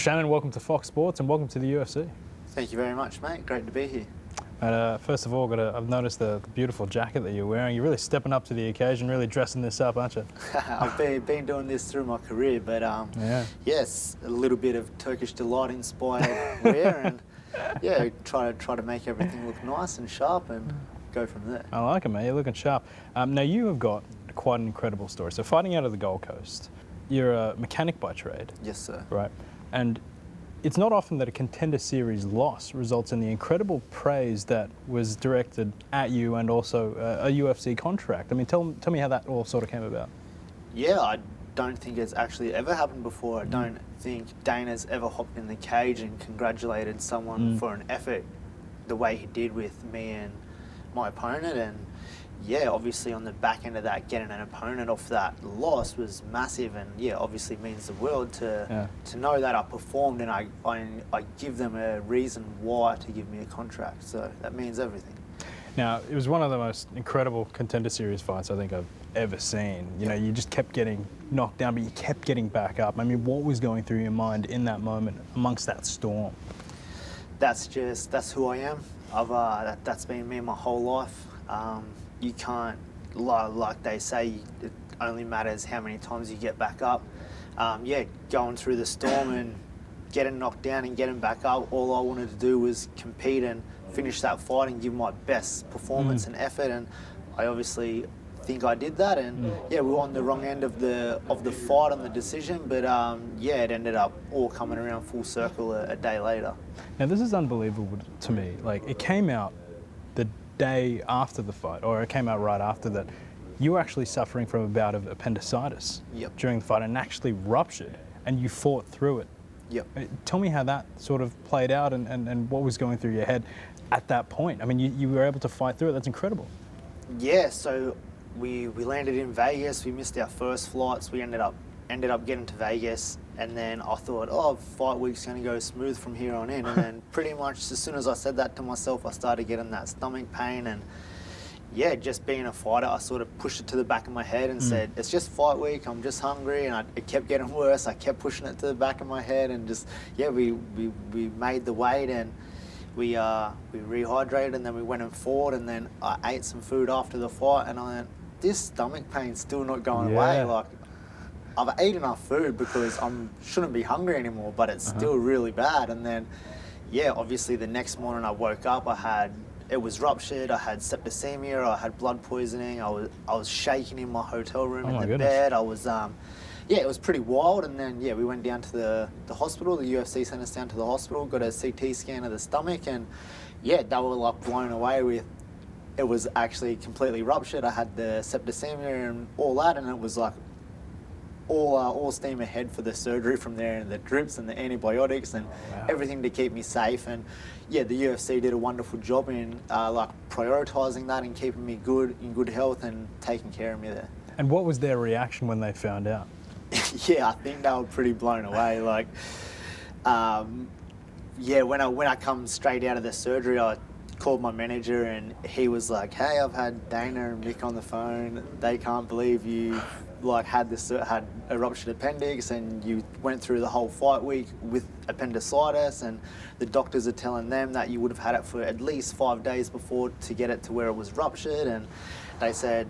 Shannon, welcome to Fox Sports and welcome to the UFC. Thank you very much, mate. Great to be here. First of all, I've noticed the beautiful jacket that you're wearing. You're really stepping up to the occasion, really dressing this up, aren't you? I've been doing this through my career, but yes, a little bit of Turkish delight inspired wear, and yeah, try to make everything look nice and sharp and go from there. I like it, mate. You're looking sharp. Now you have got quite an incredible story. So fighting out of the Gold Coast, you're a mechanic by trade. Yes, sir. Right, and it's not often that a Contender Series loss results in the incredible praise that was directed at you and also a UFC contract. I mean, tell me how that all sort of came about. Yeah, I don't think it's actually ever happened before. I don't think Dana's ever hopped in the cage and congratulated someone for an effort the way he did with me and my opponent. And yeah, obviously on the back end of that, getting an opponent off that loss was massive, and yeah, obviously means the world to know that I performed and I give them a reason why to give me a contract. So that means everything. Now, it was one of the most incredible Contender Series fights I think I've ever seen. You know, you just kept getting knocked down, but you kept getting back up. I mean, what was going through your mind in that moment amongst that storm? That's who I am. That's been me my whole life. You can't, like they say, it only matters how many times you get back up. Yeah, going through the storm and getting knocked down and getting back up, all I wanted to do was compete and finish that fight and give my best performance and effort, and I obviously think I did that, and yeah, we were on the wrong end of the fight on the decision, but yeah, it ended up all coming around full circle a day later. Now this is unbelievable to me. Like, it came out the day after the fight, or it came out right after that, you were actually suffering from a bout of appendicitis during the fight and actually ruptured, and you fought through it. Tell me how that sort of played out and what was going through your head at that point. I mean, you were able to fight through it. That's incredible. Yeah, so we landed in Vegas. We missed our first flights. We ended up getting to Vegas, and then I thought, oh, fight week's going to go smooth from here on in. And then pretty much as soon as I said that to myself, I started getting that stomach pain. And yeah, just being a fighter, I sort of pushed it to the back of my head and said, it's just fight week, I'm just hungry. And it kept getting worse. I kept pushing it to the back of my head, and just, yeah, we made the weight, and we rehydrated, and then we went and fought, and then I ate some food after the fight, and I went, this stomach pain's still not going away. Like, I've eaten enough food because I shouldn't be hungry anymore, but it's still really bad. And then, yeah, obviously the next morning I woke up, it was ruptured, I had septicemia, I had blood poisoning, I was shaking in my hotel room in the bed. I was, yeah, it was pretty wild. And then, yeah, we went down to the hospital, the UFC sent us down to the hospital, got a CT scan of the stomach, and yeah, they were like blown away with, it was actually completely ruptured. I had the septicemia and all that, and it was like all steam ahead for the surgery from there, and the drips and the antibiotics and everything to keep me safe. And yeah, the UFC did a wonderful job in like prioritizing that and keeping me in good health and taking care of me there. And what was their reaction when they found out? Yeah, I think they were pretty blown away. Like, yeah, when I come straight out of the surgery, I called my manager, and he was like, hey, I've had Dana and Mick on the phone. They can't believe you like had a ruptured appendix, and you went through the whole fight week with appendicitis, and the doctors are telling them that you would have had it for at least 5 days before to get it to where it was ruptured. And they said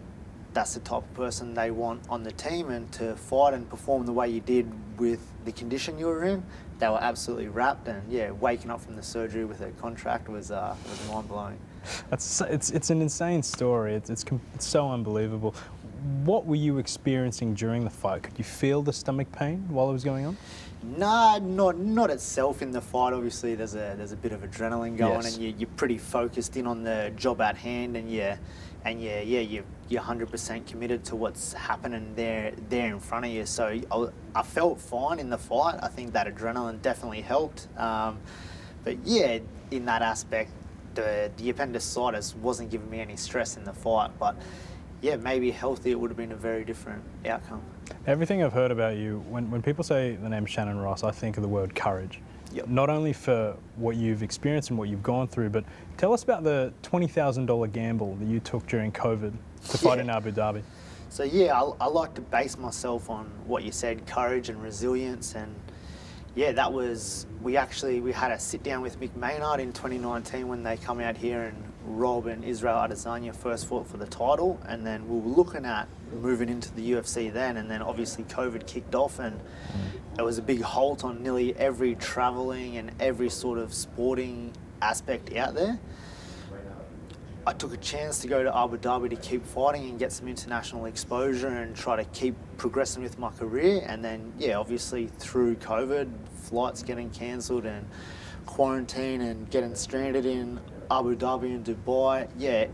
that's the type of person they want on the team, and to fight and perform the way you did with the condition you were in, they were absolutely wrapped. And yeah, waking up from the surgery with a contract was mind-blowing. It's an insane story. It's so unbelievable. What were you experiencing during the fight? Could you feel the stomach pain while it was going on? Nah, not itself in the fight. Obviously, there's a bit of adrenaline going, and you're pretty focused in on the job at hand, and you're 100% committed to what's happening there in front of you. So I felt fine in the fight. I think that adrenaline definitely helped. But yeah, in that aspect, the appendicitis wasn't giving me any stress in the fight. But yeah, maybe healthy, it would have been a very different outcome. Everything I've heard about you, when people say the name Shannon Ross, I think of the word courage. Not only for what you've experienced and what you've gone through, but tell us about the $20,000 gamble that you took during COVID to fight in Abu Dhabi. So yeah, I like to base myself on what you said, courage and resilience, and Yeah, that was, we had a sit down with Mick Maynard in 2019 when they come out here, and Rob and Israel Adesanya first fought for the title, and then we were looking at moving into the UFC then, and then obviously COVID kicked off, and it was a big halt on nearly every travelling and every sort of sporting aspect out there. I took a chance to go to Abu Dhabi to keep fighting and get some international exposure and try to keep progressing with my career. And then, yeah, obviously through COVID, flights getting cancelled and quarantine and getting stranded in Abu Dhabi and Dubai, yeah,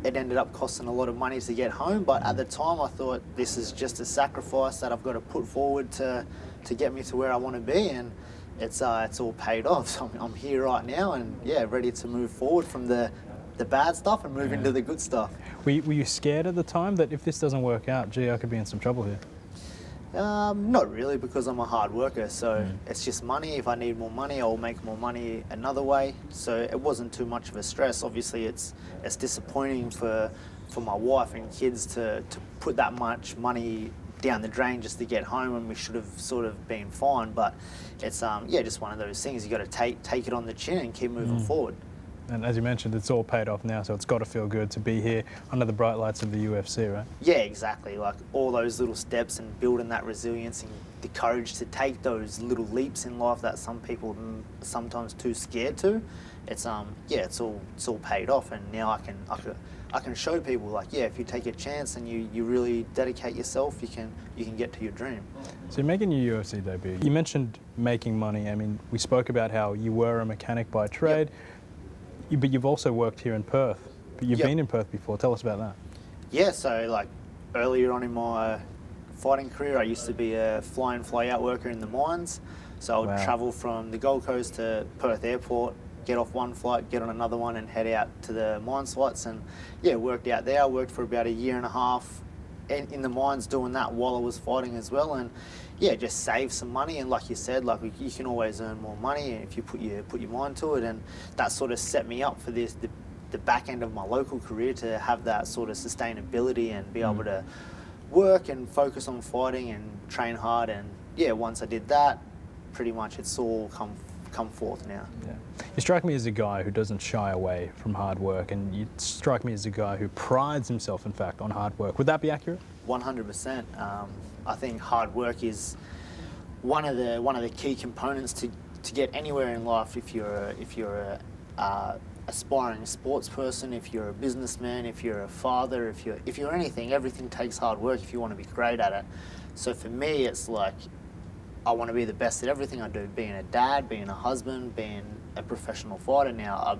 it ended up costing a lot of money to get home. But at the time, I thought this is just a sacrifice that I've got to put forward to get me to where I want to be. And it's all paid off. So I'm here right now and, yeah, ready to move forward from the bad stuff and move into the good stuff. Were you scared at the time that if this doesn't work out, gee, I could be in some trouble here? Not really, because I'm a hard worker, so it's just money. If I need more money, I'll make more money another way. So it wasn't too much of a stress. Obviously, it's disappointing for my wife and kids to put that much money down the drain just to get home, and we should have sort of been fine. But it's just one of those things. You got to take it on the chin and keep moving forward. And as you mentioned, it's all paid off now, so it's got to feel good to be here under the bright lights of the UFC, right? Yeah, exactly. Like all those little steps and building that resilience and the courage to take those little leaps in life that some people are sometimes too scared to. It's it's all paid off, and now I can show people, like, yeah, if you take a chance and you really dedicate yourself, you can get to your dream. So you're making your UFC debut. You mentioned making money. I mean, we spoke about how you were a mechanic by trade. Yep. But you've also worked here in Perth. But you've been in Perth before. Tell us about that. Yeah, so like earlier on in my fighting career, I used to be a fly-in, fly-out worker in the mines. So I would travel from the Gold Coast to Perth Airport, get off one flight, get on another one and head out to the mine sites. And yeah, worked out there. I worked for about a year and a half in the mines doing that while I was fighting as well. And yeah, just save some money, and like you said, like you can always earn more money if you put your mind to it, and that sort of set me up for the back end of my local career to have that sort of sustainability and be able to work and focus on fighting and train hard. And yeah, once I did that, pretty much it's all come forth now. Yeah. You strike me as a guy who doesn't shy away from hard work, and you strike me as a guy who prides himself, in fact, on hard work. Would that be accurate? 100%. I think hard work is one of the key components to get anywhere in life. If you're a aspiring sports person, if you're a businessman, if you're a father, if you're anything, everything takes hard work if you want to be great at it. So for me, it's like I want to be the best at everything I do. Being a dad, being a husband, being a professional fighter now,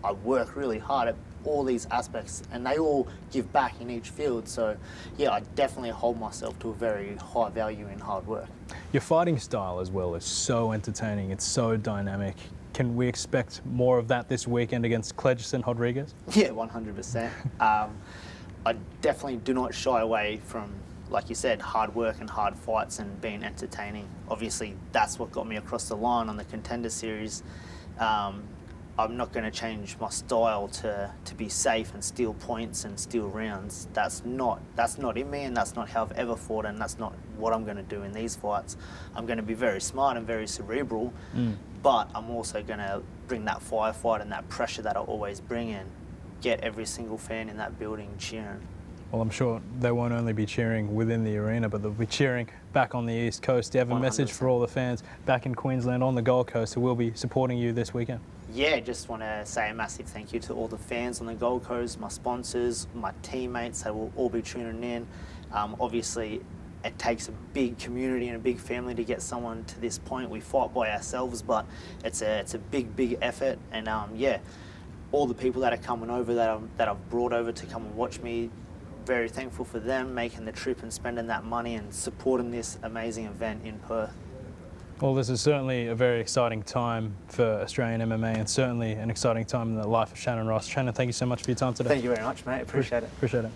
I work really hard at all these aspects, and they all give back in each field. So yeah, I definitely hold myself to a very high value in hard work. Your fighting style as well is so entertaining, it's so dynamic. Can we expect more of that this weekend against Cledgerson Rodriguez? Yeah, 100%. I definitely do not shy away from, like you said, hard work and hard fights and being entertaining. Obviously, that's what got me across the line on the Contender Series. I'm not going to change my style to be safe and steal points and steal rounds. That's not in me, and that's not how I've ever fought, and that's not what I'm going to do in these fights. I'm going to be very smart and very cerebral, but I'm also going to bring that firefight and that pressure that I always bring in, get every single fan in that building cheering. Well, I'm sure they won't only be cheering within the arena, but they'll be cheering back on the East Coast. Do you have a 100%. Message for all the fans back in Queensland on the Gold Coast who will be supporting you this weekend? Yeah, just want to say a massive thank you to all the fans on the Gold Coast, my sponsors, my teammates that will all be tuning in. Obviously, it takes a big community and a big family to get someone to this point. We fight by ourselves, but it's a big effort. And yeah, all the people that are coming over that I've brought over to come and watch me, very thankful for them making the trip and spending that money and supporting this amazing event in Perth. Well, this is certainly a very exciting time for Australian MMA, and certainly an exciting time in the life of Shannon Ross. Shannon, thank you so much for your time today. Thank you very much, mate. Appreciate it. Appreciate it.